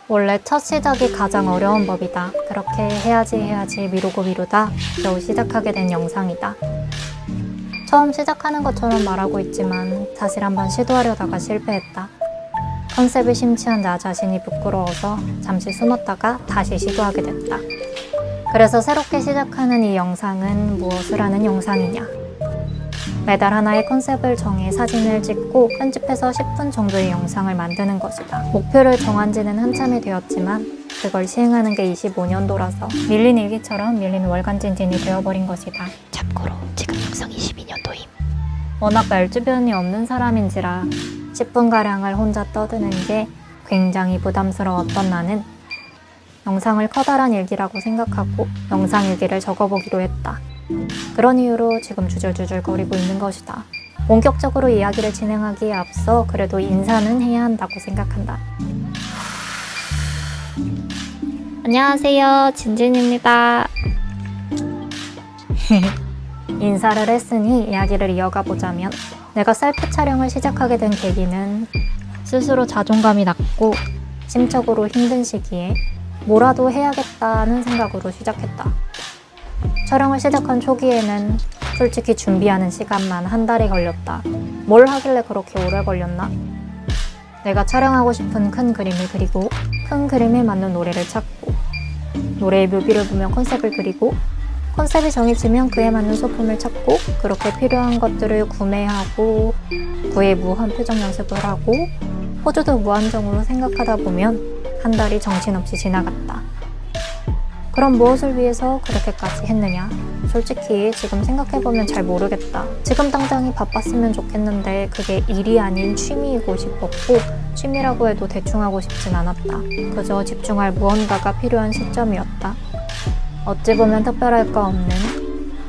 원래 첫 시작이 가장 어려운 법이다. 그렇게 해야지 미루다 겨우 시작하게 된 영상이다. 처음 시작하는 것처럼 말하고 있지만 사실 한번 시도하려다가 실패했다. 컨셉이 심취한 나 자신이 부끄러워서 잠시 숨었다가 다시 시도하게 됐다. 그래서 새롭게 시작하는 이 영상은 무엇을 하는 영상이냐? 매달 하나의 컨셉을 정해 사진을 찍고 편집해서 10분 정도의 영상을 만드는 것이다. 목표를 정한 지는 한참이 되었지만 그걸 시행하는 게 25년도라서 밀린 일기처럼 밀린 월간 진진이 되어버린 것이다. 참고로 지금 영상 22년도임. 워낙 말주변이 없는 사람인지라 10분가량을 혼자 떠드는 게 굉장히 부담스러웠던 나는 영상을 커다란 일기라고 생각하고 영상 일기를 적어보기로 했다. 그런 이유로 지금 주절주절 거리고 있는 것이다. 본격적으로 이야기를 진행하기에 앞서 그래도 인사는 해야 한다고 생각한다. 안녕하세요, 진진입니다. 인사를 했으니 이야기를 이어가 보자면 내가 셀프 촬영을 시작하게 된 계기는 스스로 자존감이 낮고 심적으로 힘든 시기에 뭐라도 해야겠다는 생각으로 시작했다. 촬영을 시작한 초기에는 솔직히 준비하는 시간만 한 달이 걸렸다. 뭘 하길래 그렇게 오래 걸렸나? 내가 촬영하고 싶은 큰 그림을 그리고 큰 그림에 맞는 노래를 찾고 노래의 묘비를 보며 컨셉을 그리고 컨셉이 정해지면 그에 맞는 소품을 찾고 그렇게 필요한 것들을 구매하고 구애 무한 표정 연습을 하고 포즈도 무한정으로 생각하다 보면 한 달이 정신없이 지나갔다. 그럼 무엇을 위해서 그렇게까지 했느냐? 솔직히 지금 생각해보면 잘 모르겠다. 지금 당장이 바빴으면 좋겠는데 그게 일이 아닌 취미이고 싶었고 취미라고 해도 대충 하고 싶진 않았다. 그저 집중할 무언가가 필요한 시점이었다. 어찌 보면 특별할 거 없는,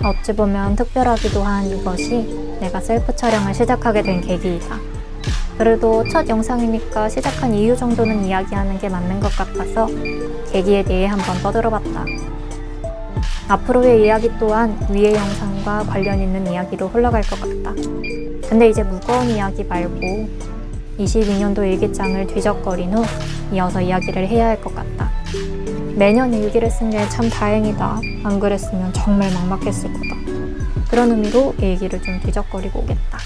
어찌 보면 특별하기도 한 이것이 내가 셀프 촬영을 시작하게 된 계기이다. 그래도 첫 영상이니까 시작한 이유 정도는 이야기하는 게 맞는 것 같아서 계기에 대해 한번 떠들어봤다. 앞으로의 이야기 또한 위의 영상과 관련 있는 이야기로 흘러갈 것 같다. 근데 이제 무거운 이야기 말고 22년도 일기장을 뒤적거린 후 이어서 이야기를 해야 할 것 같다. 매년 일기를 쓴 게 참 다행이다. 안 그랬으면 정말 막막했을 거다. 그런 의미로 일기를 좀 뒤적거리고 오겠다.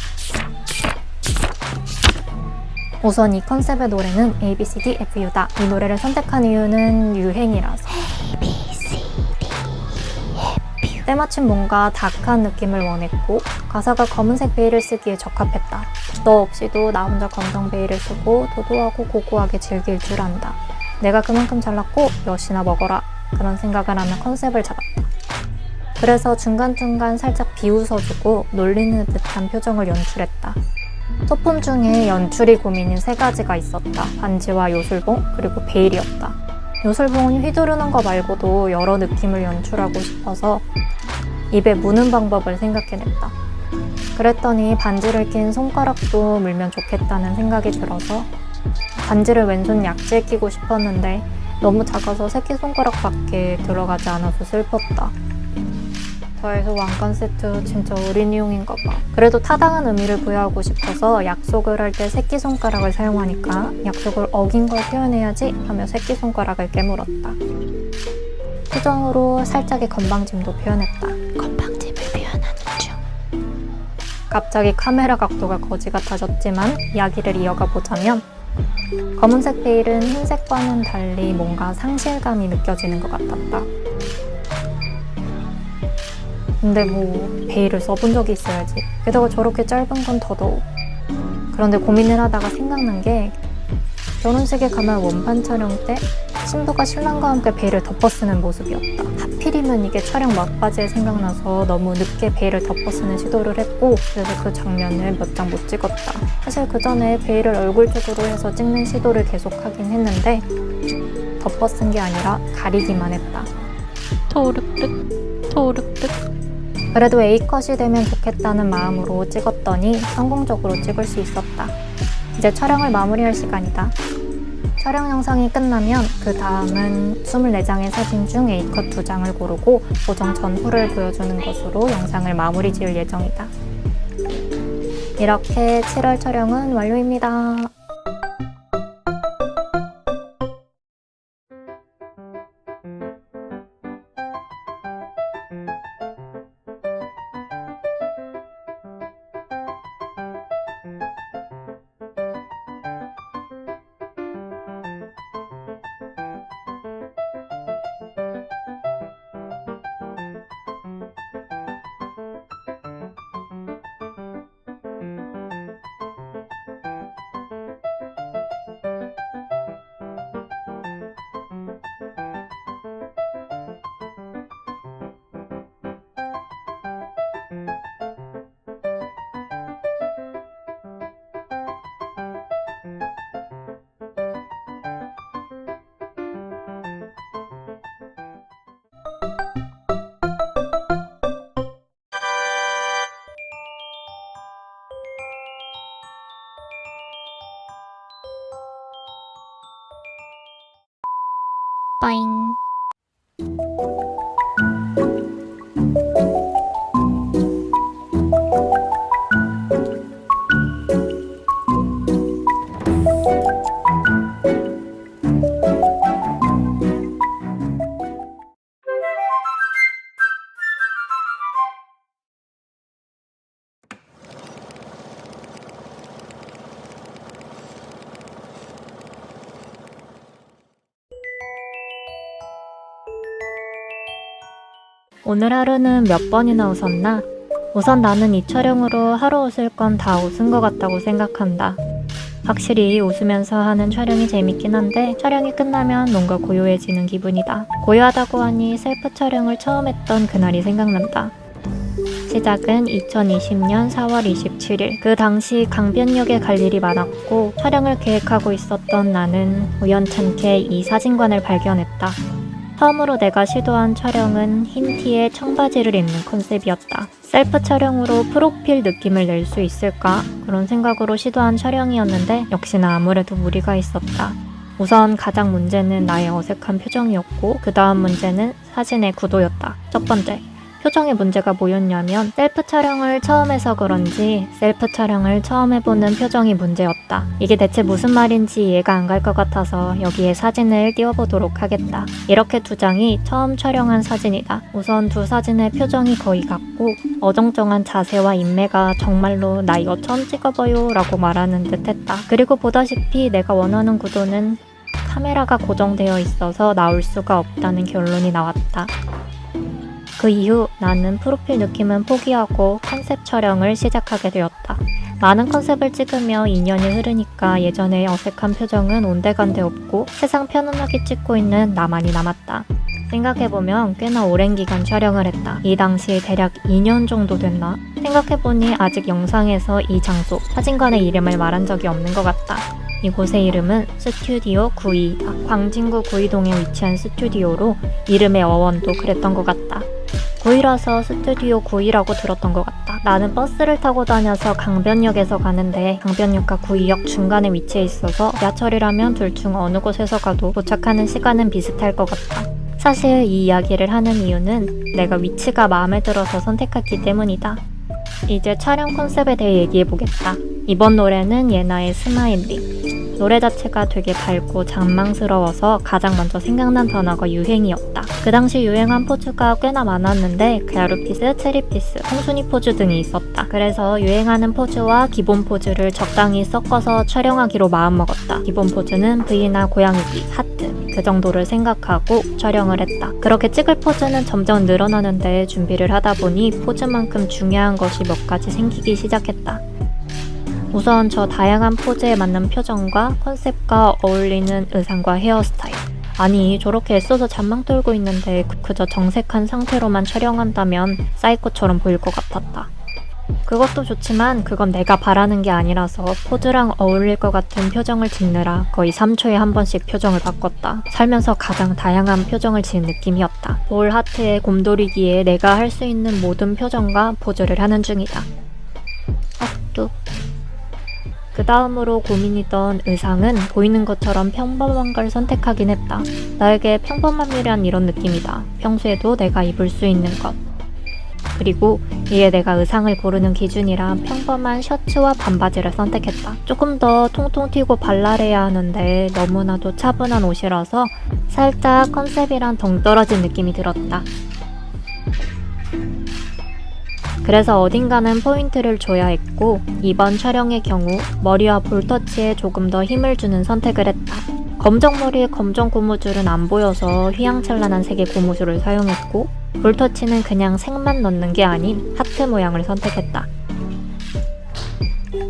우선 이 컨셉의 노래는 ABCDFU다. 이 노래를 선택한 이유는 유행이라서. 때마침 뭔가 다크한 느낌을 원했고 가사가 검은색 베일을 쓰기에 적합했다. 너 없이도 나 혼자 검정 베일을 쓰고 도도하고 고고하게 즐길 줄 안다. 내가 그만큼 잘났고 몇이나 먹어라. 그런 생각을 하며 컨셉을 잡았다. 그래서 중간중간 살짝 비웃어주고 놀리는 듯한 표정을 연출했다. 소품 중에 연출이 고민인 3가지가 있었다. 반지와 요술봉, 그리고 베일이었다. 요술봉은 휘두르는 거 말고도 여러 느낌을 연출하고 싶어서 입에 무는 방법을 생각해냈다. 그랬더니 반지를 낀 손가락도 물면 좋겠다는 생각이 들어서 반지를 왼손 약지에 끼고 싶었는데 너무 작아서 새끼손가락밖에 들어가지 않아서 슬펐다. 더해서 왕관 세트 진짜 어린이용인가 봐. 그래도 타당한 의미를 부여하고 싶어서 약속을 할 때 새끼손가락을 사용하니까 약속을 어긴 걸 표현해야지 하며 새끼손가락을 깨물었다. 표정으로 살짝의 건방짐도 표현했다. 건방짐을 표현하는 중. 갑자기 카메라 각도가 거지 같아졌지만 이야기를 이어가 보자면 검은색 베일은 흰색과는 달리 뭔가 상실감이 느껴지는 것 같았다. 근데 뭐 베일을 써본 적이 있어야지. 게다가 저렇게 짧은 건 더더욱. 그런데 고민을 하다가 생각난 게 결혼식에 가면 원판 촬영 때 신부가 신랑과 함께 베일을 덮어 쓰는 모습이었다. 하필이면 이게 촬영 막바지에 생각나서 너무 늦게 베일을 덮어 쓰는 시도를 했고 그래서 그 장면을 몇 장 못 찍었다. 사실 그 전에 베일을 얼굴 쪽으로 해서 찍는 시도를 계속하긴 했는데 덮어 쓴 게 아니라 가리기만 했다. 토르륵. 그래도 A컷이 되면 좋겠다는 마음으로 찍었더니 성공적으로 찍을 수 있었다. 이제 촬영을 마무리할 시간이다. 촬영 영상이 끝나면 그 다음은 24장의 사진 중 A컷 2장을 고르고 보정 전후를 보여주는 것으로 영상을 마무리 지을 예정이다. 이렇게 7월 촬영은 완료입니다. 오늘 하루는 몇 번이나 웃었나? 우선 나는 이 촬영으로 하루 웃을 건 다 웃은 것 같다고 생각한다. 확실히 웃으면서 하는 촬영이 재밌긴 한데 촬영이 끝나면 뭔가 고요해지는 기분이다. 고요하다고 하니 셀프 촬영을 처음 했던 그날이 생각난다. 시작은 2020년 4월 27일. 그 당시 강변역에 갈 일이 많았고 촬영을 계획하고 있었던 나는 우연찮게 이 사진관을 발견했다. 처음으로 내가 시도한 촬영은 흰 티에 청바지를 입는 컨셉이었다. 셀프 촬영으로 프로필 느낌을 낼 수 있을까? 그런 생각으로 시도한 촬영이었는데 역시나 아무래도 무리가 있었다. 우선 가장 문제는 나의 어색한 표정이었고 그 다음 문제는 사진의 구도였다. 첫 번째, 표정에 문제가 뭐였냐면 셀프 촬영을 처음 해서 그런지 셀프 촬영을 처음 해보는 표정이 문제였다. 이게 대체 무슨 말인지 이해가 안 갈 것 같아서 여기에 사진을 띄워보도록 하겠다. 이렇게 두 장이 처음 촬영한 사진이다. 우선 두 사진의 표정이 거의 같고 어정쩡한 자세와 인매가 정말로 나 이거 처음 찍어봐요 라고 말하는 듯 했다. 그리고 보다시피 내가 원하는 구도는 카메라가 고정되어 있어서 나올 수가 없다는 결론이 나왔다. 그 이후 나는 프로필 느낌은 포기하고 컨셉 촬영을 시작하게 되었다. 많은 컨셉을 찍으며 2년이 흐르니까 예전의 어색한 표정은 온데간데 없고 세상 편안하게 찍고 있는 나만이 남았다. 생각해보면 꽤나 오랜 기간 촬영을 했다. 이 당시 대략 2년 정도 됐나? 생각해보니 아직 영상에서 이 장소, 사진관의 이름을 말한 적이 없는 것 같다. 이곳의 이름은 스튜디오 92다. 광진구 구이동에 위치한 스튜디오로 이름의 어원도 그랬던 것 같다. 9이라서 스튜디오 9이라고 들었던 것 같다. 나는 버스를 타고 다녀서 강변역에서 가는데 강변역과 구이역 중간에 위치해 있어서 지하철이라면 둘 중 어느 곳에서 가도 도착하는 시간은 비슷할 것 같다. 사실 이 이야기를 하는 이유는 내가 위치가 마음에 들어서 선택했기 때문이다. 이제 촬영 컨셉에 대해 얘기해보겠다. 이번 노래는 예나의 스마일링. 노래 자체가 되게 밝고 장망스러워서 가장 먼저 생각난 단어가 유행이었다. 그 당시 유행한 포즈가 꽤나 많았는데 가루피스, 체리피스, 홍순이 포즈 등이 있었다. 그래서 유행하는 포즈와 기본 포즈를 적당히 섞어서 촬영하기로 마음먹었다. 기본 포즈는 V나 고양이기, 하트 그 정도를 생각하고 촬영을 했다. 그렇게 찍을 포즈는 점점 늘어나는데 준비를 하다 보니 포즈만큼 중요한 것이 몇 가지 생기기 시작했다. 우선 저 다양한 포즈에 맞는 표정과 컨셉과 어울리는 의상과 헤어스타일. 아니 저렇게 애써서 잔망 떨고 있는데 그저 정색한 상태로만 촬영한다면 사이코처럼 보일 것 같았다. 그것도 좋지만 그건 내가 바라는 게 아니라서 포즈랑 어울릴 것 같은 표정을 짓느라 거의 3초에 한 번씩 표정을 바꿨다. 살면서 가장 다양한 표정을 지은 느낌이었다. 볼 하트에 곰돌이기에 내가 할 수 있는 모든 표정과 포즈를 하는 중이다. 뚝. 그 다음으로 고민이던 의상은 보이는 것처럼 평범한 걸 선택하긴 했다. 나에게 평범함이란 이런 느낌이다. 평소에도 내가 입을 수 있는 것. 그리고 이에 내가 의상을 고르는 기준이라 평범한 셔츠와 반바지를 선택했다. 조금 더 통통 튀고 발랄해야 하는데 너무나도 차분한 옷이라서 살짝 컨셉이랑 동떨어진 느낌이 들었다. 그래서 어딘가는 포인트를 줘야 했고 이번 촬영의 경우 머리와 볼터치에 조금 더 힘을 주는 선택을 했다. 검정 머리에 검정 고무줄은 안 보여서 휘황찬란한 색의 고무줄을 사용했고 볼터치는 그냥 색만 넣는 게 아닌 하트 모양을 선택했다.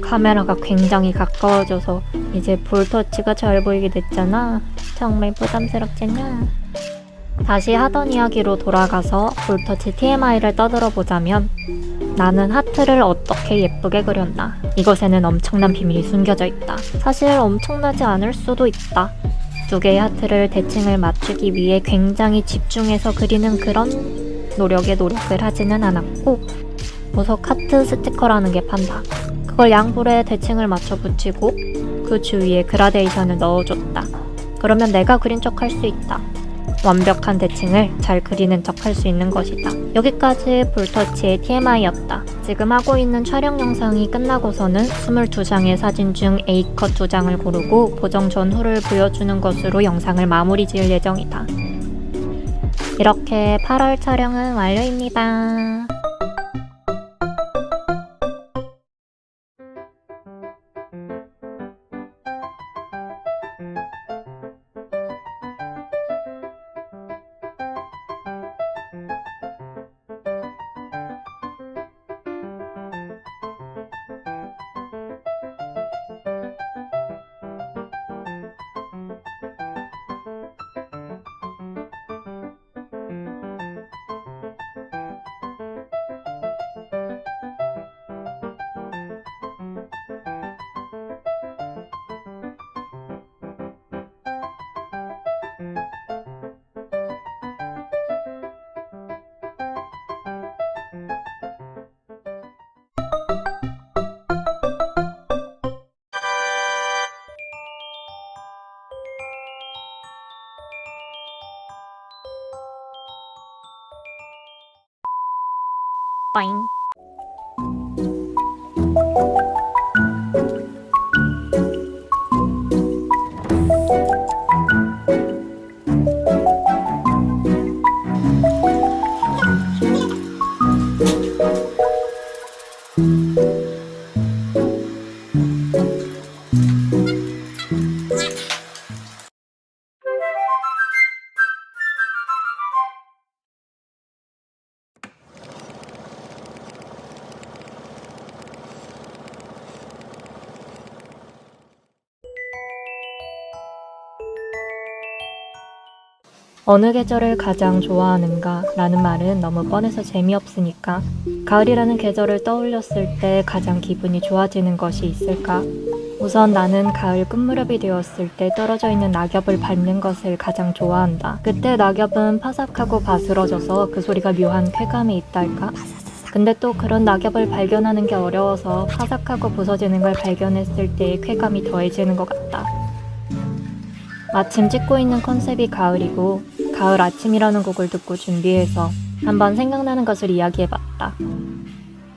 카메라가 굉장히 가까워져서 이제 볼터치가 잘 보이게 됐잖아. 정말 부담스럽잖아. 다시 하던 이야기로 돌아가서 볼터치 TMI를 떠들어보자면 나는 하트를 어떻게 예쁘게 그렸나. 이것에는 엄청난 비밀이 숨겨져 있다. 사실 엄청나지 않을 수도 있다. 두 개의 하트를 대칭을 맞추기 위해 굉장히 집중해서 그리는 그런 노력을 하지는 않았고 보석 하트 스티커라는 게 판다. 그걸 양볼에 대칭을 맞춰 붙이고 그 주위에 그라데이션을 넣어줬다. 그러면 내가 그린 척 할 수 있다. 완벽한 대칭을 잘 그리는 척 할 수 있는 것이다. 여기까지 볼터치의 TMI였다. 지금 하고 있는 촬영 영상이 끝나고서는 22장의 사진 중 A컷 2장을 고르고 보정 전후를 보여주는 것으로 영상을 마무리 지을 예정이다. 이렇게 8월 촬영은 완료입니다. 빠잉. 어느 계절을 가장 좋아하는가? 라는 말은 너무 뻔해서 재미없으니까 가을이라는 계절을 떠올렸을 때 가장 기분이 좋아지는 것이 있을까? 우선 나는 가을 끝무렵이 되었을 때 떨어져 있는 낙엽을 밟는 것을 가장 좋아한다. 그때 낙엽은 파삭하고 바스러져서 그 소리가 묘한 쾌감이 있달까? 근데 또 그런 낙엽을 발견하는 게 어려워서 파삭하고 부서지는 걸 발견했을 때의 쾌감이 더해지는 것 같다. 마침 찍고 있는 컨셉이 가을이고 가을 아침이라는 곡을 듣고 준비해서 한번 생각나는 것을 이야기해봤다.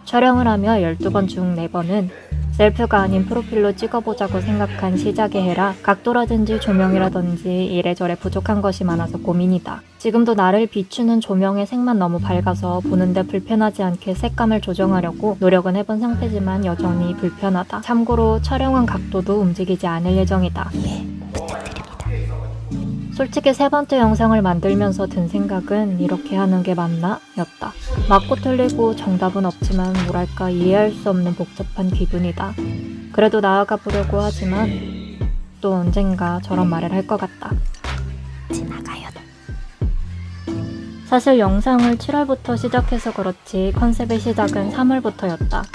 촬영을 하며 12번 중 4번은 셀프가 아닌 프로필로 찍어보자고 생각한 시작의 해라 각도라든지 조명이라든지 이래저래 부족한 것이 많아서 고민이다. 지금도 나를 비추는 조명의 색만 너무 밝아서 보는데 불편하지 않게 색감을 조정하려고 노력은 해본 상태지만 여전히 불편하다. 참고로 촬영한 각도도 움직이지 않을 예정이다. 솔직히 3번째 영상을 만들면서 든 생각은 이렇게 하는 게 맞나? 였다. 맞고 틀리고 정답은 없지만 뭐랄까 이해할 수 없는 복잡한 기분이다. 그래도 나아가 보려고 하지만 또 언젠가 저런 말을 할 것 같다. 지나가요. 사실 영상을 7월부터 시작해서 그렇지 컨셉의 시작은 3월부터였다.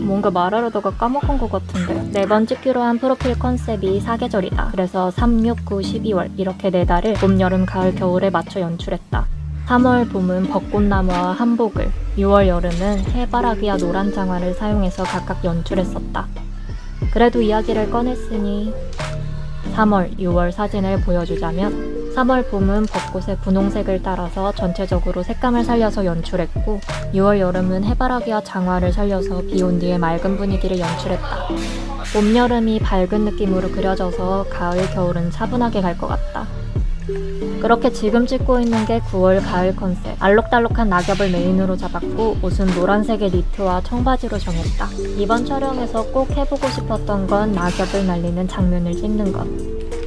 뭔가 말하려다가 까먹은 것 같은데. 4번 찍기로 한 프로필 컨셉이 사계절이다. 그래서 3, 6, 9, 12월 이렇게 4달을 봄, 여름, 가을, 겨울에 맞춰 연출했다. 3월 봄은 벚꽃나무와 한복을, 6월 여름은 해바라기와 노란 장화를 사용해서 각각 연출했었다. 그래도 이야기를 꺼냈으니 3월, 6월 사진을 보여주자면 3월 봄은 벚꽃의 분홍색을 따라서 전체적으로 색감을 살려서 연출했고 6월 여름은 해바라기와 장화를 살려서 비 온 뒤의 맑은 분위기를 연출했다. 봄, 여름이 밝은 느낌으로 그려져서 가을, 겨울은 차분하게 갈 것 같다. 그렇게 지금 찍고 있는 게 9월 가을 컨셉. 알록달록한 낙엽을 메인으로 잡았고 옷은 노란색의 니트와 청바지로 정했다. 이번 촬영에서 꼭 해보고 싶었던 건 낙엽을 날리는 장면을 찍는 것.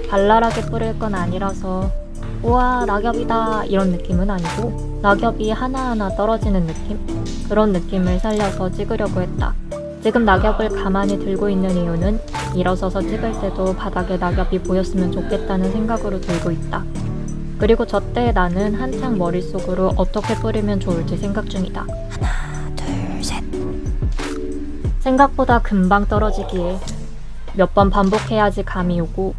발랄하게 뿌릴 건 아니라서 우와 낙엽이다 이런 느낌은 아니고 낙엽이 하나하나 떨어지는 느낌? 그런 느낌을 살려서 찍으려고 했다. 지금 낙엽을 가만히 들고 있는 이유는 일어서서 찍을 때도 바닥에 낙엽이 보였으면 좋겠다는 생각으로 들고 있다. 그리고 저때 나는 한창 머릿속으로 어떻게 뿌리면 좋을지 생각 중이다. 하나, 둘, 셋. 생각보다 금방 떨어지기에 몇 번 반복해야지 감이 오고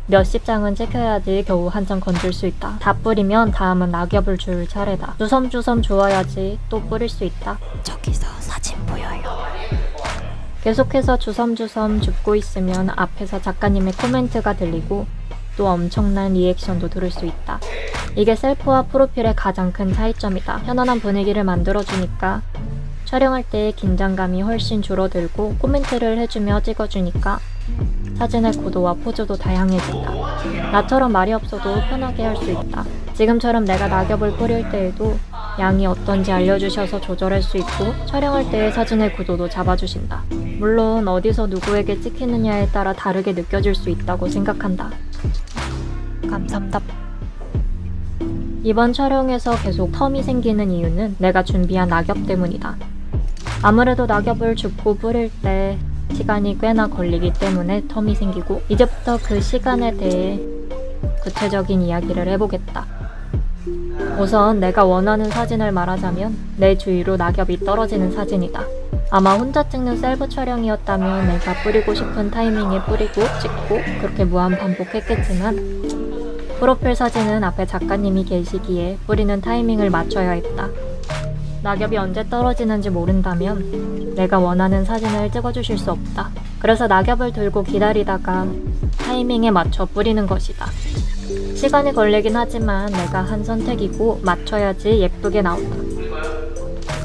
몇십 장은 찍혀야지 겨우 한 장 건질 수 있다. 다 뿌리면 다음은 낙엽을 줄 차례다. 주섬주섬 주워야지 또 뿌릴 수 있다. 저기서 사진 보여요. 계속해서 주섬주섬 줍고 있으면 앞에서 작가님의 코멘트가 들리고 또 엄청난 리액션도 들을 수 있다. 이게 셀프와 프로필의 가장 큰 차이점이다. 편안한 분위기를 만들어주니까 촬영할 때 긴장감이 훨씬 줄어들고 코멘트를 해주며 찍어주니까 사진의 구도와 포즈도 다양해진다. 나처럼 말이 없어도 편하게 할 수 있다. 지금처럼 내가 낙엽을 뿌릴 때에도 양이 어떤지 알려주셔서 조절할 수 있고 촬영할 때의 사진의 구도도 잡아주신다. 물론 어디서 누구에게 찍히느냐에 따라 다르게 느껴질 수 있다고 생각한다. 감사합니다. 이번 촬영에서 계속 텀이 생기는 이유는 내가 준비한 낙엽 때문이다. 아무래도 낙엽을 줍고 뿌릴 때 시간이 꽤나 걸리기 때문에 텀이 생기고 이제부터 그 시간에 대해 구체적인 이야기를 해보겠다. 우선 내가 원하는 사진을 말하자면 내 주위로 낙엽이 떨어지는 사진이다. 아마 혼자 찍는 셀프 촬영이었다면 내가 뿌리고 싶은 타이밍에 뿌리고 찍고 그렇게 무한 반복했겠지만 프로필 사진은 앞에 작가님이 계시기에 뿌리는 타이밍을 맞춰야 했다. 낙엽이 언제 떨어지는지 모른다면 내가 원하는 사진을 찍어주실 수 없다. 그래서 낙엽을 들고 기다리다가 타이밍에 맞춰 뿌리는 것이다. 시간이 걸리긴 하지만 내가 한 선택이고 맞춰야지 예쁘게 나온다.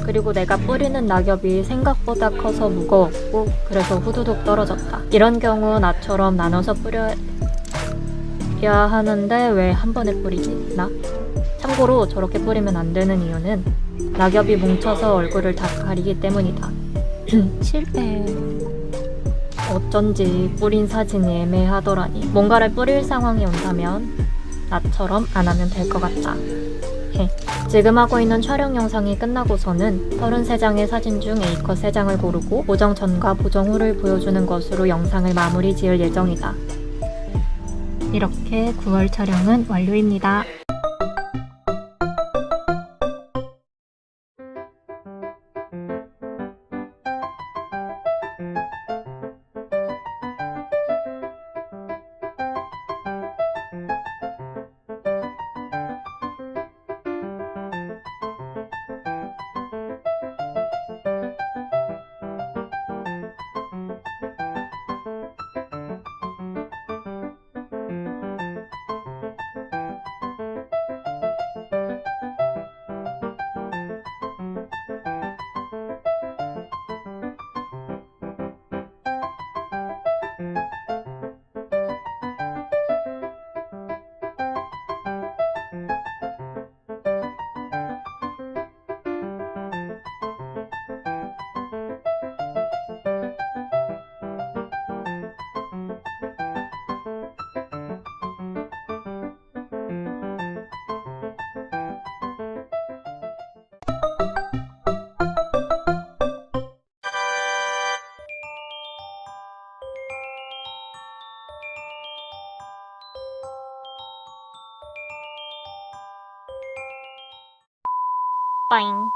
그리고 내가 뿌리는 낙엽이 생각보다 커서 무거웠고 그래서 후두둑 떨어졌다. 이런 경우 나처럼 나눠서 뿌려야 하는데 왜 한 번에 뿌리지? 나? 참고로 저렇게 뿌리면 안 되는 이유는 낙엽이 뭉쳐서 얼굴을 다 가리기 때문이다. 실패. 어쩐지 뿌린 사진이 애매하더라니. 뭔가를 뿌릴 상황이 온다면 나처럼 안 하면 될 것 같다. 지금 하고 있는 촬영 영상이 끝나고서는 33장의 사진 중 A컷 3장을 고르고 보정 전과 보정 후를 보여주는 것으로 영상을 마무리 지을 예정이다. 이렇게 9월 촬영은 완료입니다. 빠잉.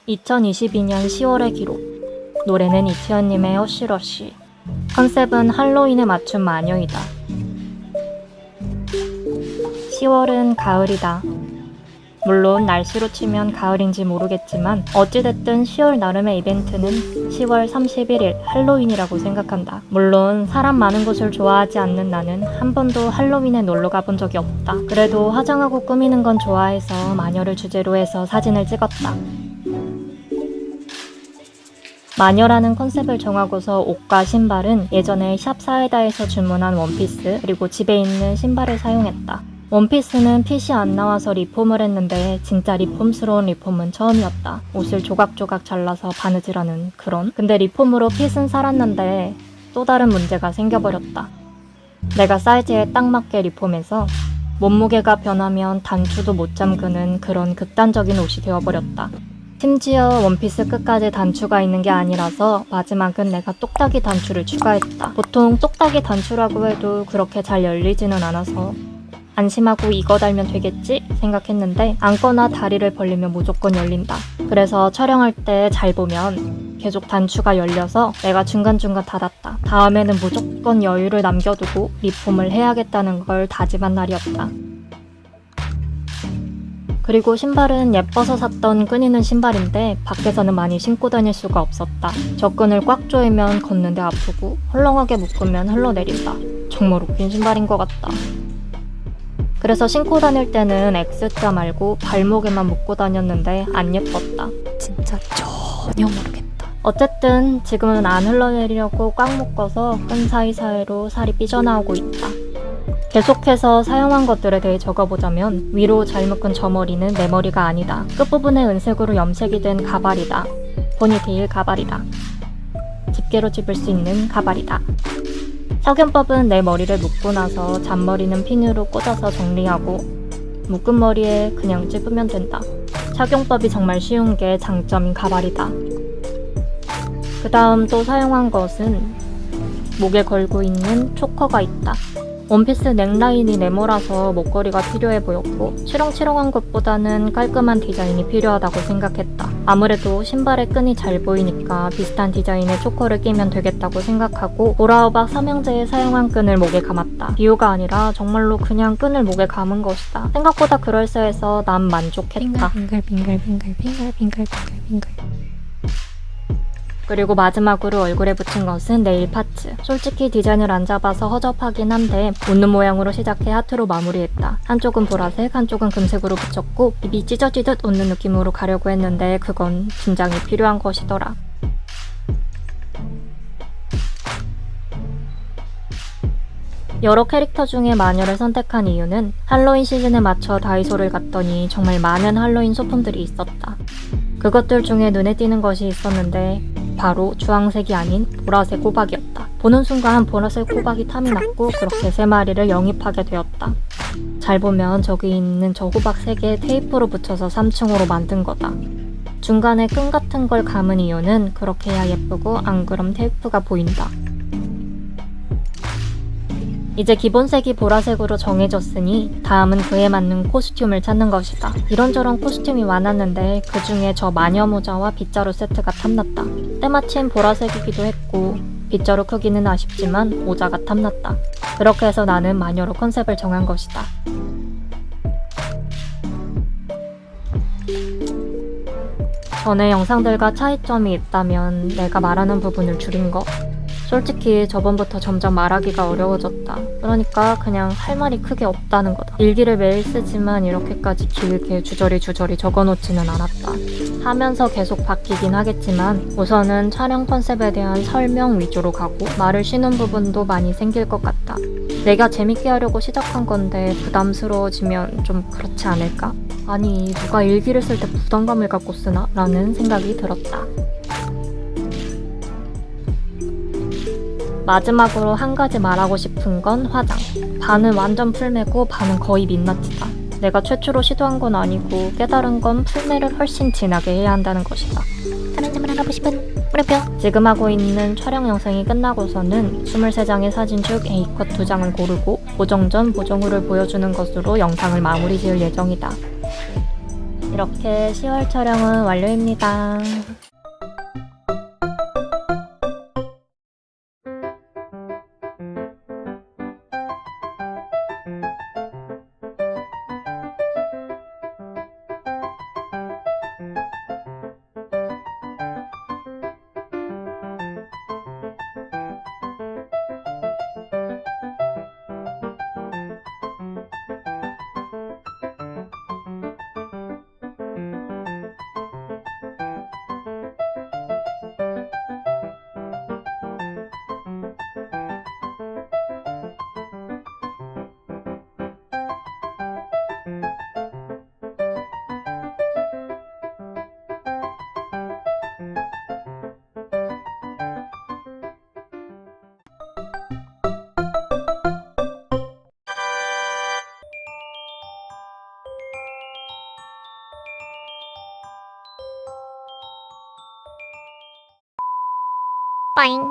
(2022년 10월의) 기록. 노래는 이티언님의 허쉬러쉬. 컨셉은 할로윈에 맞춘 마녀이다. 10월은 가을이다. 물론 날씨로 치면 가을인지 모르겠지만 어찌됐든 10월 나름의 이벤트는 10월 31일 할로윈이라고 생각한다. 물론 사람 많은 곳을 좋아하지 않는 나는 한 번도 할로윈에 놀러 가본 적이 없다. 그래도 화장하고 꾸미는 건 좋아해서 마녀를 주제로 해서 사진을 찍었다. 마녀라는 컨셉을 정하고서 옷과 신발은 예전에 샵 사이다에서 주문한 원피스 그리고 집에 있는 신발을 사용했다. 원피스는 핏이 안 나와서 리폼을 했는데 진짜 리폼스러운 리폼은 처음이었다. 옷을 조각조각 잘라서 바느질하는 그런. 근데 리폼으로 핏은 살았는데 또 다른 문제가 생겨버렸다. 내가 사이즈에 딱 맞게 리폼해서 몸무게가 변하면 단추도 못 잠그는 그런 극단적인 옷이 되어버렸다. 심지어 원피스 끝까지 단추가 있는 게 아니라서 마지막은 내가 똑딱이 단추를 추가했다. 보통 똑딱이 단추라고 해도 그렇게 잘 열리지는 않아서 안심하고 이거 달면 되겠지 생각했는데 안거나 다리를 벌리면 무조건 열린다. 그래서 촬영할 때 잘 보면 계속 단추가 열려서 내가 중간중간 닫았다. 다음에는 무조건 여유를 남겨두고 리폼을 해야겠다는 걸 다짐한 날이었다. 그리고 신발은 예뻐서 샀던 끈이는 신발인데 밖에서는 많이 신고 다닐 수가 없었다. 저 끈을 꽉 조이면 걷는데 아프고 헐렁하게 묶으면 흘러내린다. 정말 웃긴 신발인 것 같다. 그래서 신고 다닐 때는 X자 말고 발목에만 묶고 다녔는데 안 예뻤다. 진짜 전혀 모르겠다. 어쨌든 지금은 안 흘러내리려고 꽉 묶어서 끈 사이사이로 살이 삐져나오고 있다. 계속해서 사용한 것들에 대해 적어보자면 위로 잘 묶은 저 머리는 내 머리가 아니다. 끝부분에 은색으로 염색이 된 가발이다. 포니테일 가발이다. 집게로 집을 수 있는 가발이다. 석연법은 내 머리를 묶고 나서 잔머리는 핀으로 꽂아서 정리하고 묶은 머리에 그냥 찝으면 된다. 착용법이 정말 쉬운 게 장점인 가발이다. 그 다음 또 사용한 것은 목에 걸고 있는 초커가 있다. 원피스 넥라인이 네모라서 목걸이가 필요해 보였고 치렁치렁한 것보다는 깔끔한 디자인이 필요하다고 생각했다. 아무래도 신발의 끈이 잘 보이니까 비슷한 디자인의 초커를 끼면 되겠다고 생각하고 보라우박 삼형제에 사용한 끈을 목에 감았다. 비유가 아니라 정말로 그냥 끈을 목에 감은 것이다. 생각보다 그럴싸해서 난 만족했다. 빙글빙글빙글빙글빙글빙글빙글. 그리고 마지막으로 얼굴에 붙인 것은 네일 파츠. 솔직히 디자인을 안 잡아서 허접하긴 한데 웃는 모양으로 시작해 하트로 마무리했다. 한쪽은 보라색, 한쪽은 금색으로 붙였고 입이 찢어지듯 웃는 느낌으로 가려고 했는데 그건 진작에 필요한 것이더라. 여러 캐릭터 중에 마녀를 선택한 이유는 할로윈 시즌에 맞춰 다이소를 갔더니 정말 많은 할로윈 소품들이 있었다. 그것들 중에 눈에 띄는 것이 있었는데 바로 주황색이 아닌 보라색 호박이었다. 보는 순간 보라색 호박이 탐이 났고 그렇게 3마리를 영입하게 되었다. 잘 보면 저기 있는 저 호박 3개 테이프로 붙여서 3층으로 만든 거다. 중간에 끈 같은 걸 감은 이유는 그렇게 해야 예쁘고 안 그럼 테이프가 보인다. 이제 기본색이 보라색으로 정해졌으니 다음은 그에 맞는 코스튬을 찾는 것이다. 이런저런 코스튬이 많았는데 그 중에 저 마녀 모자와 빗자루 세트가 탐났다. 때마침 보라색이기도 했고 빗자루 크기는 아쉽지만 모자가 탐났다. 그렇게 해서 나는 마녀로 컨셉을 정한 것이다. 전에 영상들과 차이점이 있다면 내가 말하는 부분을 줄인 거. 솔직히 저번부터 점점 말하기가 어려워졌다. 그러니까 그냥 할 말이 크게 없다는 거다. 일기를 매일 쓰지만 이렇게까지 길게 주저리 적어놓지는 않았다. 하면서 계속 바뀌긴 하겠지만 우선은 촬영 컨셉에 대한 설명 위주로 가고 말을 쉬는 부분도 많이 생길 것 같다. 내가 재밌게 하려고 시작한 건데 부담스러워지면 좀 그렇지 않을까? 아니 누가 일기를 쓸 때 부담감을 갖고 쓰나? 라는 생각이 들었다. 마지막으로 한 가지 말하고 싶은 건 화장. 반은 완전 풀매고 반은 거의 민낯이다. 내가 최초로 시도한 건 아니고 깨달은 건 풀매를 훨씬 진하게 해야 한다는 것이다. 다른 점을 알아보고 싶은 물음표. 지금 하고 있는 촬영 영상이 끝나고서는 23장의 사진 중 A컷 2장을 고르고 보정 전 보정 후를 보여주는 것으로 영상을 마무리 지을 예정이다. 이렇게 10월 촬영은 완료입니다. 빠잉.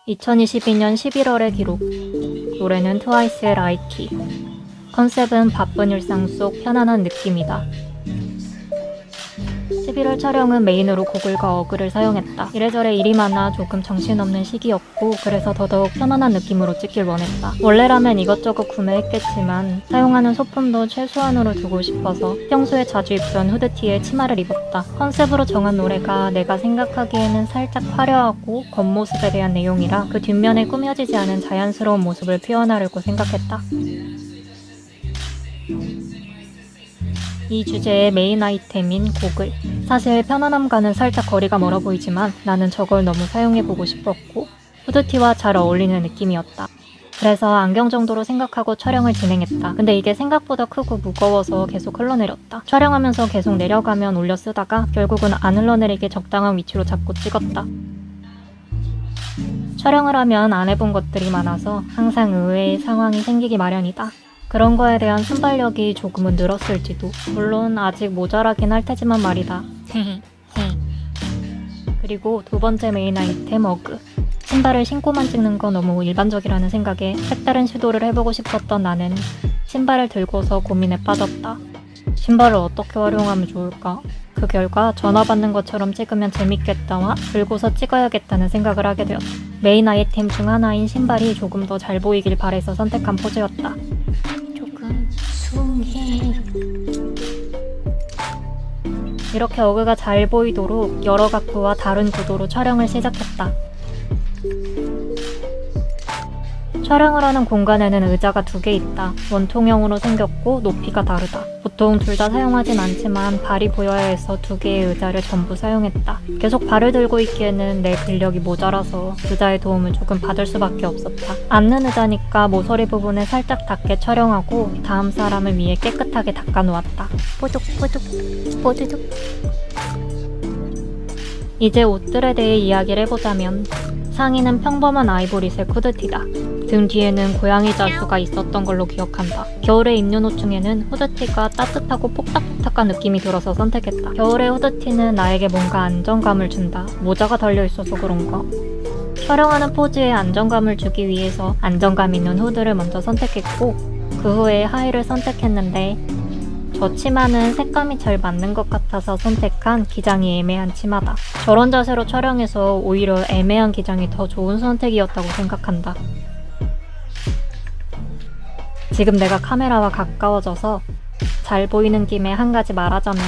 (2022년 11월의) 기록. 노래는 트와이스의 라이키. 컨셉은 바쁜 일상 속 편안한 느낌이다. 11월 촬영은 메인으로 고글과 어글을 사용했다. 이래저래 일이 많아 조금 정신없는 시기였고 그래서 더더욱 편안한 느낌으로 찍길 원했다. 원래라면 이것저것 구매했겠지만 사용하는 소품도 최소한으로 두고 싶어서 평소에 자주 입던 후드티에 치마를 입었다. 컨셉으로 정한 노래가 내가 생각하기에는 살짝 화려하고 겉모습에 대한 내용이라 그 뒷면에 꾸며지지 않은 자연스러운 모습을 표현하려고 생각했다. 이 주제의 메인 아이템인 고글. 사실 편안함과는 살짝 거리가 멀어 보이지만 나는 저걸 너무 사용해보고 싶었고 후드티와 잘 어울리는 느낌이었다. 그래서 안경 정도로 생각하고 촬영을 진행했다. 근데 이게 생각보다 크고 무거워서 계속 흘러내렸다. 촬영하면서 계속 내려가면 올려 쓰다가 결국은 안 흘러내리게 적당한 위치로 잡고 찍었다. 촬영을 하면 안 해본 것들이 많아서 항상 의외의 상황이 생기기 마련이다. 그런 거에 대한 순발력이 조금은 늘었을지도. 물론 아직 모자라긴 할 테지만 말이다. 그리고 두 번째 메인 아이템 어그. 신발을 신고만 찍는 건 너무 일반적이라는 생각에 색다른 시도를 해보고 싶었던 나는 신발을 들고서 고민에 빠졌다. 신발을 어떻게 활용하면 좋을까? 그 결과 전화 받는 것처럼 찍으면 재밌겠다와 들고서 찍어야겠다는 생각을 하게 되었다. 메인 아이템 중 하나인 신발이 조금 더 잘 보이길 바래서 선택한 포즈였다. 조금 숭해. 이렇게 어그가 잘 보이도록 여러 각도와 다른 구도로 촬영을 시작했다. 촬영을 하는 공간에는 의자가 2개 있다. 원통형으로 생겼고 높이가 다르다. 보통 둘 다 사용하진 않지만 발이 보여야 해서 2개의 의자를 전부 사용했다. 계속 발을 들고 있기에는 내 근력이 모자라서 의자의 도움을 조금 받을 수밖에 없었다. 앉는 의자니까 모서리 부분에 살짝 닿게 촬영하고 다음 사람을 위해 깨끗하게 닦아놓았다. 뽀득뽀득 뽀드득. 이제 옷들에 대해 이야기를 해보자면 상의는 평범한 아이보리색 후드티다. 등 뒤에는 고양이 자수가 있었던 걸로 기억한다. 겨울에 입는 옷 중에는 후드티가 따뜻하고 폭닥폭닥한 느낌이 들어서 선택했다. 겨울의 후드티는 나에게 뭔가 안정감을 준다. 모자가 달려있어서 그런가? 촬영하는 포즈에 안정감을 주기 위해서 안정감 있는 후드를 먼저 선택했고 그 후에 하의를 선택했는데 저 치마는 색감이 잘 맞는 것 같아서 선택한 기장이 애매한 치마다. 저런 자세로 촬영해서 오히려 애매한 기장이 더 좋은 선택이었다고 생각한다. 지금 내가 카메라와 가까워져서 잘 보이는 김에 한 가지 말하자면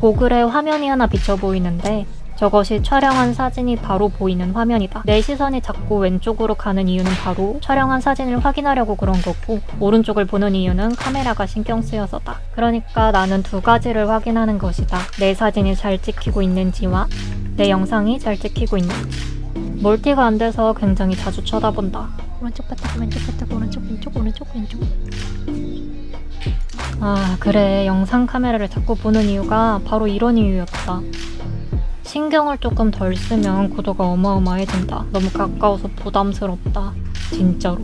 고글에 화면이 하나 비쳐 보이는데 저것이 촬영한 사진이 바로 보이는 화면이다. 내 시선이 자꾸 왼쪽으로 가는 이유는 바로 촬영한 사진을 확인하려고 그런 거고 오른쪽을 보는 이유는 카메라가 신경 쓰여서다. 그러니까 나는 2가지를 확인하는 것이다. 내 사진이 잘 찍히고 있는지와 내 영상이 잘 찍히고 있는지. 멀티가 안 돼서 굉장히 자주 쳐다본다. 오른쪽 바닥 왼쪽 바닥 오른쪽 왼쪽 오른쪽 왼쪽. 아 그래, 영상 카메라를 자꾸 보는 이유가 바로 이런 이유였다. 신경을 조금 덜 쓰면 구도가 어마어마해진다. 너무 가까워서 부담스럽다. 진짜로.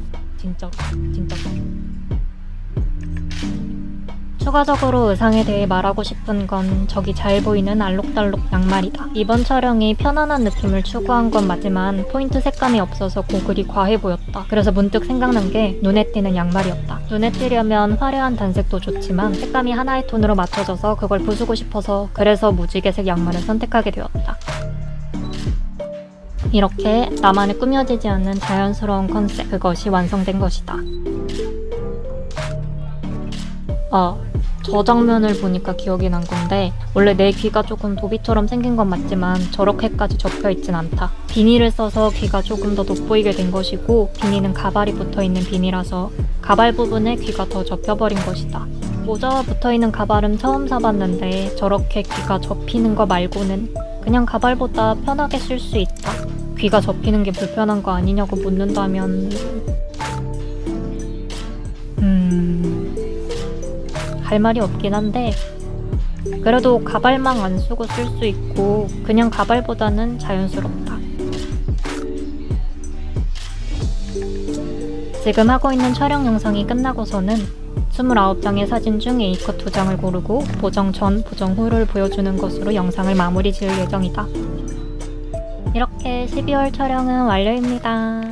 추가적으로 의상에 대해 말하고 싶은 건 저기 잘 보이는 알록달록 양말이다. 이번 촬영이 편안한 느낌을 추구한 건 맞지만 포인트 색감이 없어서 고글이 과해 보였다. 그래서 문득 생각난 게 눈에 띄는 양말이었다. 눈에 띄려면 화려한 단색도 좋지만 색감이 하나의 톤으로 맞춰져서 그걸 부수고 싶어서 그래서 무지개색 양말을 선택하게 되었다. 이렇게 나만의 꾸며지지 않는 자연스러운 컨셉, 그것이 완성된 것이다. 저 장면을 보니까 기억이 난 건데 원래 내 귀가 조금 도비처럼 생긴 건 맞지만 저렇게까지 접혀있진 않다. 비닐을 써서 귀가 조금 더 돋보이게 된 것이고 비닐은 가발이 붙어있는 비닐이라서 가발 부분에 귀가 더 접혀버린 것이다. 모자와 붙어있는 가발은 처음 사봤는데 저렇게 귀가 접히는 거 말고는 그냥 가발보다 편하게 쓸 수 있다. 귀가 접히는 게 불편한 거 아니냐고 묻는다면 할 말이 없긴 한데 그래도 가발망 안 쓰고 쓸 수 있고 그냥 가발보다는 자연스럽다. 지금 하고 있는 촬영 영상이 끝나고서는 29장의 사진 중 A컷 2장을 고르고 보정 전, 보정 후를 보여주는 것으로 영상을 마무리 지을 예정이다. 이렇게 12월 촬영은 완료입니다.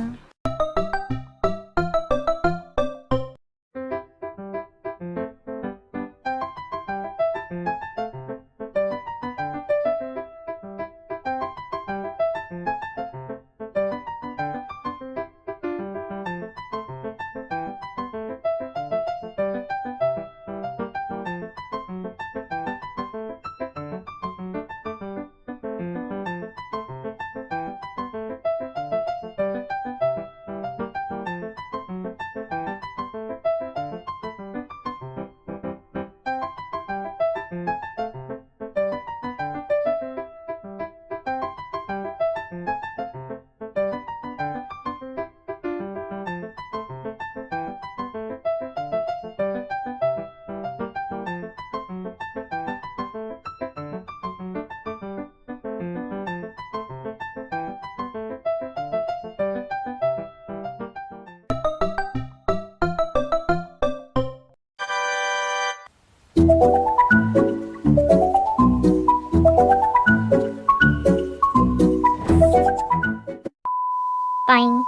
빠잉.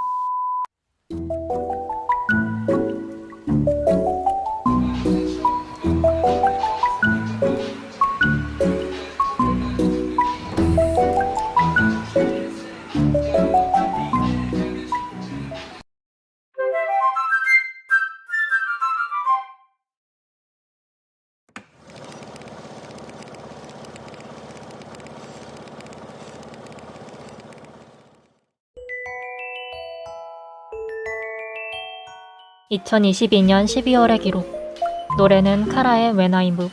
(2022년 12월의) 기록. 노래는 카라의 When I Move.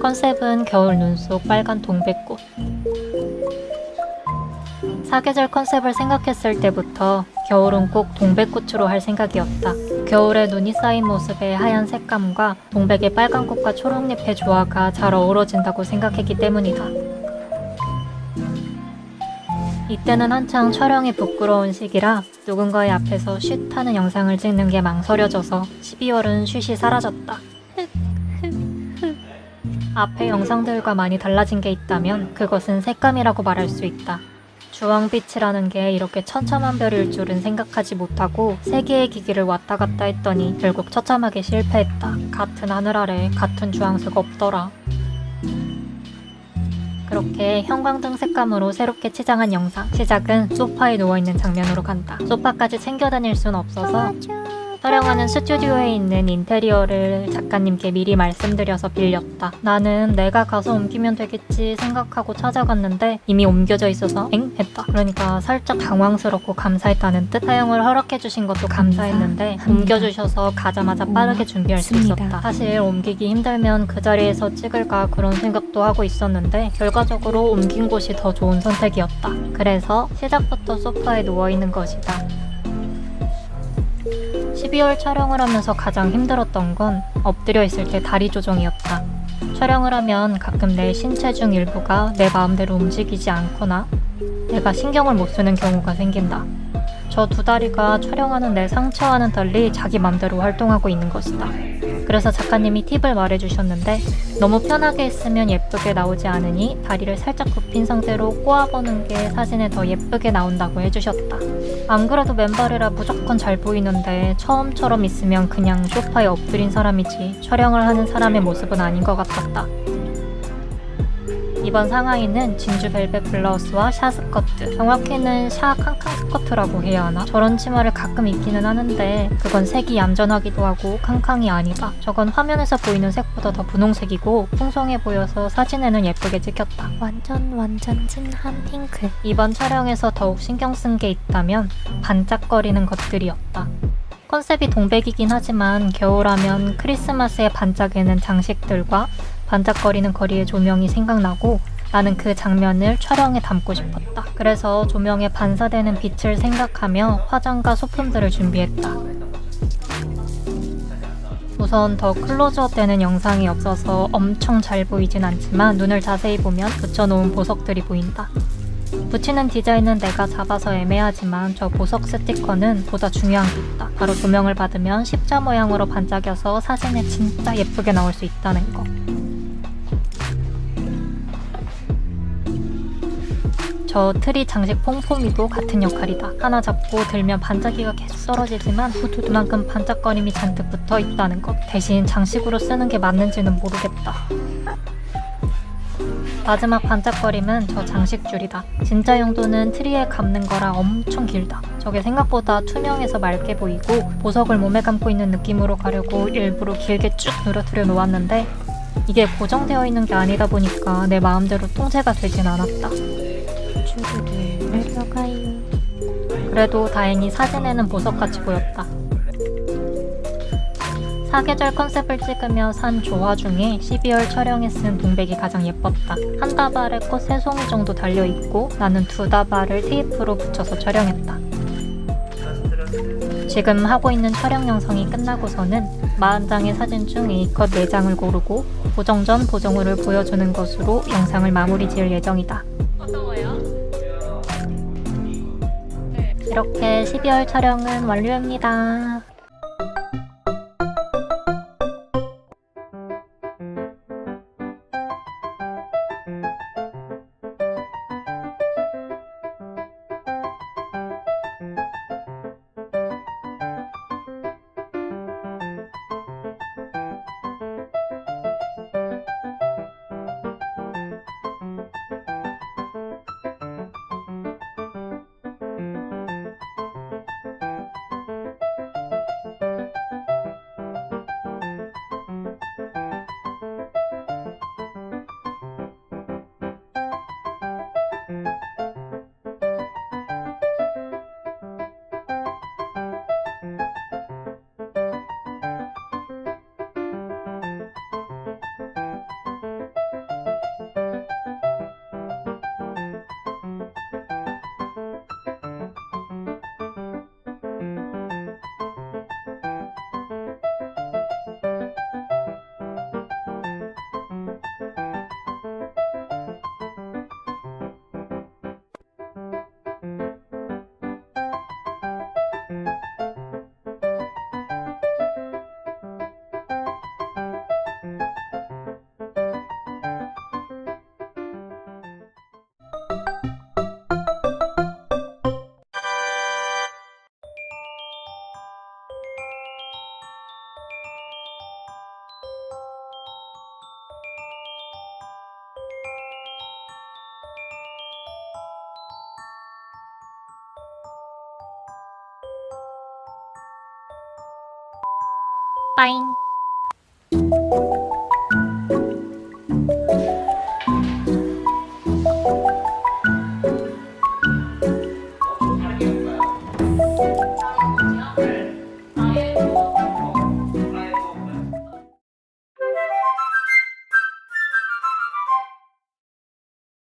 컨셉은 겨울 눈 속 빨간 동백꽃. 사계절 컨셉을 생각했을 때부터 겨울은 꼭 동백꽃으로 할 생각이었다. 겨울에 눈이 쌓인 모습의 하얀 색감과 동백의 빨간 꽃과 초록잎의 조화가 잘 어우러진다고 생각했기 때문이다. 이때는 한창 촬영이 부끄러운 시기라 누군가의 앞에서 쉿 하는 영상을 찍는 게 망설여져서 12월은 쉿이 사라졌다. 앞의 영상들과 많이 달라진 게 있다면 그것은 색감이라고 말할 수 있다. 주황빛이라는 게 이렇게 천차만별일 줄은 생각하지 못하고 세 개의 기기를 왔다 갔다 했더니 결국 처참하게 실패했다. 같은 하늘 아래 같은 주황색 없더라. 그렇게 형광등 색감으로 새롭게 치장한 영상. 시작은 소파에 누워있는 장면으로 간다. 소파까지 챙겨 다닐 순 없어서 촬영하는 스튜디오에 있는 인테리어를 작가님께 미리 말씀드려서 빌렸다. 나는 내가 가서 옮기면 되겠지 생각하고 찾아갔는데 이미 옮겨져 있어서 엥? 했다. 그러니까 살짝 당황스럽고 감사했다는 뜻. 사용을 허락해주신 것도 감사했는데 옮겨주셔서 가자마자 빠르게 준비할 수 있었다. 사실 옮기기 힘들면 그 자리에서 찍을까 그런 생각도 하고 있었는데 결과적으로 옮긴 곳이 더 좋은 선택이었다. 그래서 시작부터 소파에 누워있는 것이다. 12월 촬영을 하면서 가장 힘들었던 건 엎드려 있을 때 다리 조정이었다. 촬영을 하면 가끔 내 신체 중 일부가 내 마음대로 움직이지 않거나 내가 신경을 못 쓰는 경우가 생긴다. 저 두 다리가 촬영하는 내 상체와는 달리 자기 맘대로 활동하고 있는 것이다. 그래서 작가님이 팁을 말해주셨는데 너무 편하게 있으면 예쁘게 나오지 않으니 다리를 살짝 굽힌 상태로 꼬아보는 게 사진에 더 예쁘게 나온다고 해주셨다. 안 그래도 맨발이라 무조건 잘 보이는데 처음처럼 있으면 그냥 소파에 엎드린 사람이지 촬영을 하는 사람의 모습은 아닌 것 같았다. 이번 상하이는 진주 벨벳 블라우스와 샤 스커트, 정확히는 샤 캉캉 스커트라고 해야 하나? 저런 치마를 가끔 입기는 하는데 그건 색이 얌전하기도 하고 캉캉이 아니다. 저건 화면에서 보이는 색보다 더 분홍색이고 풍성해 보여서 사진에는 예쁘게 찍혔다. 완전 진한 핑크. 이번 촬영에서 더욱 신경 쓴 게 있다면 반짝거리는 것들이었다. 컨셉이 동백이긴 하지만 겨울하면 크리스마스에 반짝이는 장식들과 반짝거리는 거리의 조명이 생각나고 나는 그 장면을 촬영에 담고 싶었다. 그래서 조명에 반사되는 빛을 생각하며 화장과 소품들을 준비했다. 우선 더 클로즈업 되는 영상이 없어서 엄청 잘 보이진 않지만 눈을 자세히 보면 붙여놓은 보석들이 보인다. 붙이는 디자인은 내가 잡아서 애매하지만 저 보석 스티커는 보다 중요한 게 있다. 바로 조명을 받으면 십자 모양으로 반짝여서 사진에 진짜 예쁘게 나올 수 있다는 거. 저 트리 장식 폼폼이도 같은 역할이다. 하나 잡고 들면 반짝이가 계속 떨어지지만 그만큼 반짝거림이 잔뜩 붙어 있다는 것. 대신 장식으로 쓰는 게 맞는지는 모르겠다. 마지막 반짝거림은 저 장식줄이다. 진짜 용도는 트리에 감는 거라 엄청 길다. 저게 생각보다 투명해서 맑게 보이고 보석을 몸에 감고 있는 느낌으로 가려고 일부러 길게 쭉 늘어뜨려 놓았는데 이게 고정되어 있는 게 아니다 보니까 내 마음대로 통제가 되진 않았다. 주르르 내려가요. 그래도 다행히 사진에는 보석같이 보였다. 사계절 컨셉을 찍으며 산 조화 중에 12월 촬영에 쓴 동백이 가장 예뻤다. 한 다발에 꽃 3송이 정도 달려있고 나는 2다발을 테이프로 붙여서 촬영했다. 지금 하고 있는 촬영 영상이 끝나고서는 40장의 사진 중 A컷 4장을 고르고 보정 전 보정 후를 보여주는 것으로 영상을 마무리 지을 예정이다. 이렇게 12월 촬영은 완료입니다. 빠잉.